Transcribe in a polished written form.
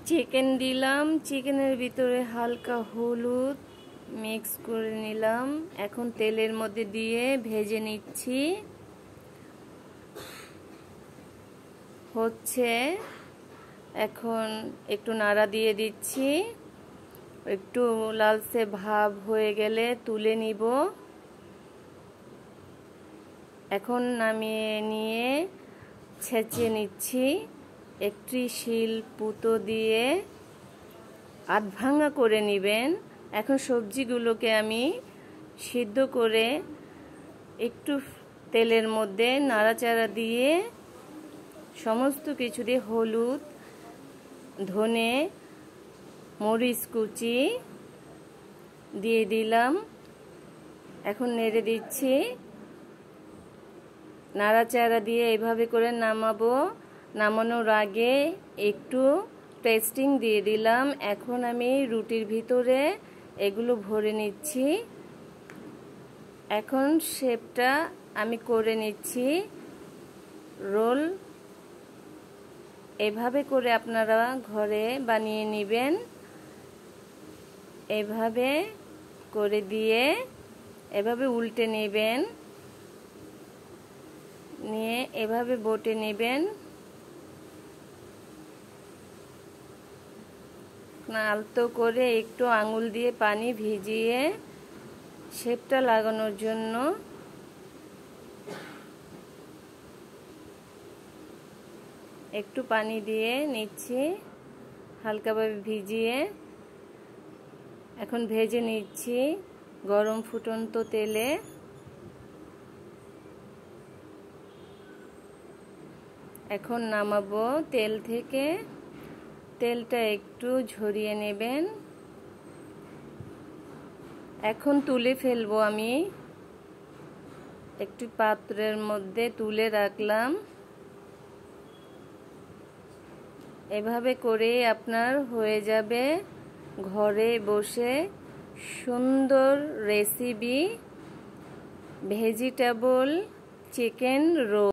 Chicken দিলাম, চিকেনের ভিতরে হালকা হলুদ মিক্স করে নিলাম। এখন তেলের মধ্যে দিয়ে ভেজে নিচ্ছি। এখন একটু নাড়া দিয়ে দিচ্ছি। একটু লালচে ভাব হয়ে গেলে তুলে নিব। এখন নামিয়ে নিয়ে ছেঁচে নিচ্ছি। একটি শিল পুতো দিয়ে আধ ভাঙা করে নেবেন। এখন সবজিগুলোকে আমি সিদ্ধ করে একটু তেলের মধ্যে নাড়াচাড়া দিয়ে সমস্ত কিছু দিয়ে হলুদ, ধনে, মরিচ কুচি দিয়ে দিলাম। এখন নেড়ে দিচ্ছি। নাড়াচাড়া দিয়ে এভাবে করে নামাবো। নামানোর আগে একটু টেস্টিং দিয়ে দিলাম। এখন আমি রুটির ভিতরে এগুলো ভরে নিচ্ছি। এখন শেপটা আমি করে নিচ্ছি রোল। এভাবে করে আপনারা ঘরে বানিয়ে নেবেন। এভাবে করে দিয়ে এভাবে উল্টে নেবেন, নিয়ে এভাবে বটে নেবেন। আলতো করে একটু আঙুল দিয়ে পানি ভিজিয়ে শেপটা লাগানোর জন্য একটু পানি দিয়ে নিচ্ছি, হালকাভাবে ভিজিয়ে। এখন ভেজে নিচ্ছি গরম ফুটন্ত তেলে। এখন নামাবো তেল থেকে। তেলটা একটু ঝরিয়ে নেবেন। এখন তুলে ফেলবো। আমি একটি পাত্রের মধ্যে তুলে রাখলাম। এভাবে করে আপনার হয়ে যাবে ঘরে বসে সুন্দর রেসিপি ভেজিটেবল চিকেন রোল।